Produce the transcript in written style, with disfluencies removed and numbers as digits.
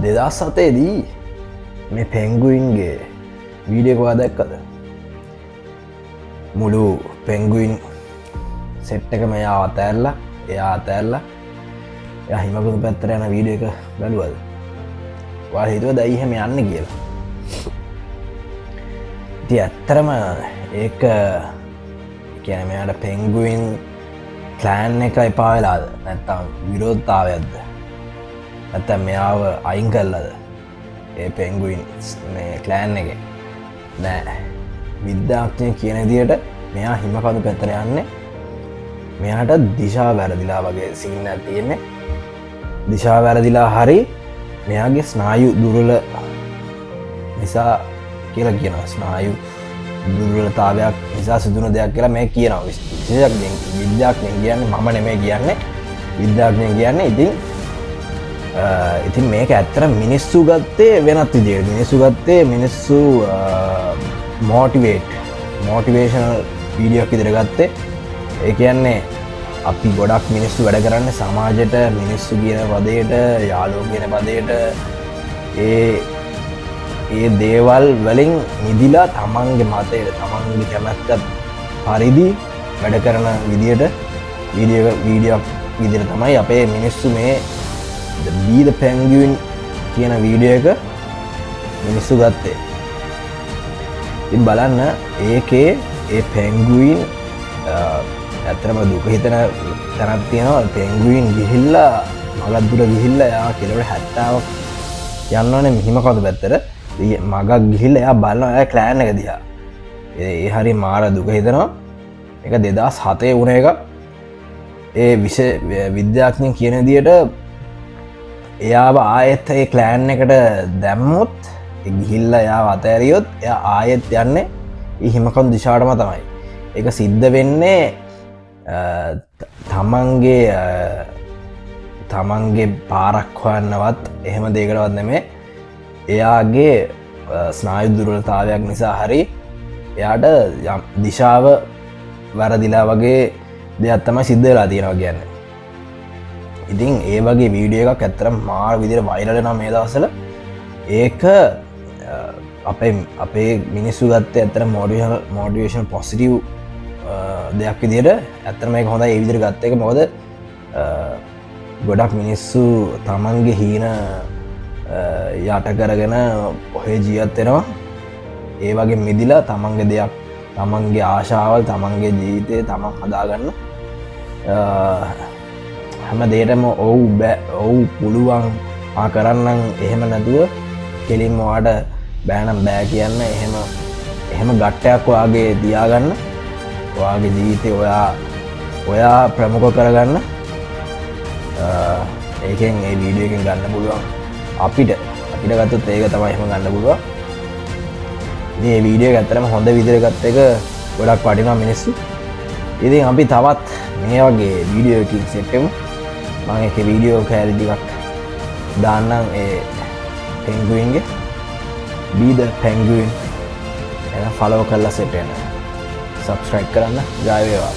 2007දී මේ පෙන්ගුයින්ගේ වීඩියෝකවා දැක්කද මුළු පෙන්ගුයින් සෙට් එක මෙයා අතඇරලා එයා අතඇරලා එයා හිමකුදු පැත්තර යන වීඩියෝ එක බැලුවද වා හිතුව දැයිහෙම යන්න කියලා ති ඇත්තරම ඒක කියන මෙයාට පෙන්ගුයින් කලෑන් එක එපා වෙලාද නැත්තම් විරෝධතාවයක්ද ඇත්තම් මෙයාව අයින් කරලද ඒ පෙන්ගුයින් මේ කලෑන් එක නෑ විද්‍යාඥය කියන දියට මෙයා හිමකඳු පැත්තර යන්නේ මෙයාට දිශා වැරදිලා වගේ සින්න තියෙන්නේ දිශා වැරදිලා හරි මෙයාගේ ස්නායු දුරල නිසා කියලා කියනවා ස්නායු දුර්වලතාවයක් නිසා සිදුන දෙයක් කියලා මේ කියනවා විද්‍යාඥයෙන් කියන්නේ මම නෙමේ කියන්නේ විද්‍යාඥයෙන් කියන්නේ ඉතින් මේක ඇත්තට මිනිස්සු ගත්තේ වෙනත් විදිහට මිනිස්සු ගත්තේ මිනිස්සු මෝටිවේෂනල් වීඩියෝ එකක් විදිහට ගත්තේ ඒ කියන්නේ අපි ගොඩක් මිනිස්සු වැඩ කරන්නේ සමාජයට මිනිස්සු කියන පදයට යාළුවෝ කියන පදයට ඒ දේවල් වලින් නිදිලා තමන්ගේ මතයට තමන්ගේ කැමැත්ත පරිදි වැඩ කරන විදියට වීඩියෝ විදිහට තමයි අපේ මිනිස්සු මේ Be the Penguin කියන වීඩියෝ එක මිනිස්සු ගත්තේ. ඉතින් බලන්න ඒකේ ඒ පෙන්ගුයින් ඇත්තටම දුක හිතන තැනක් තියෙනවා. පෙන්ගුයින් ගිහිල්ලා මගක් දුර ගිහිල්ලා යා කිලෝමීටර් 70ක් යන්න ඕනේ හිමකඳු පැත්තට. මගක් ගිහිල්ලා එයා බලනවා එයා ක්ලෑන් එක දිහා. ඒ හරි මාර දුක හිතනවා. ඒක 2007 වුණ එක. ඒ විද්‍යාඥයන් කියන විදියට එයාව ආයෙත් ඒ ක්ලෑන් එකට දැම්මොත් ගිහිල්ලා එයාව අතෑරියොත් එයා ආයෙත් යන්නේ ඒ හිමකඳු දිශාවටම තමයි. ඒක සිද්ධ වෙන්නේ තමන්ගේ පාරක් හොයන්නවත් එහෙම දෙයකටවත් නෙමේ එයාගේ ස්නායු දුර්වලතාවයක් නිසා හරි එයාට දිශාව වැරදිලා වගේ දෙයක් තමයි සිද්ධ වෙලා තියෙනවා කියන්නේ. ඉතින් ඒ වගේ වීඩියෝ එකක් ඇත්තටම මාර විදිහට වයිරල් වෙනවා මේ දවස්වල. ඒක අපේ මිනිස්සු ගත්තේ ඇත්තටම මොටිවේෂනල් පොසිටිව් දෙයක් විදිහට. ඇත්තටම මේක හොඳයි ඒ විදිහට ගත්ත එක. මොකද ගොඩක් මිනිස්සු තමන්ගේ හීන යට කරගෙන ඔහේ ජීවත් වෙනවා. ඒ වගේ මිදිලා තමන්ගේ දෙයක් තමන්ගේ ආශාවල් තමන්ගේ ජීවිතය තමන් හදාගන්න හැම දේටම ඔවු පුළුවන් කරන්නම් එහෙම නැතුව කෙලින්ම වාට බෑනම් බෑ කියන්න එහෙම ගට්ටයක් වාගේ තියාගන්න ඔයාගේ ජීවිතය ඔයා ප්‍රමුඛ කරගන්න ඒකෙන් ඒ වීඩියෝ එකෙන් ගන්න පුළුවන් අපිට ගත්තොත් ඒක තමයි එහෙම ගන්න පුළුවන්. මේ වීඩියෝ එක ඇත්තටම හොඳ විදිහට ගත්ත එක ගොඩක් වටිනවා මිනිස්සු. ඉතින් අපි තවත් මේ වගේ වීඩියෝ එකකින් සෙට් වෙමු. මම ඒකේ වීඩියෝ කැලි ටිකක් දාන්නම් ඒ පෙන්ගුයින්ගේ Be the Penguin එන ෆලෝ කරලා සෙට් වෙන්න. සබ්ස්ක්‍රයිබ් කරන්න. ජය වේවා.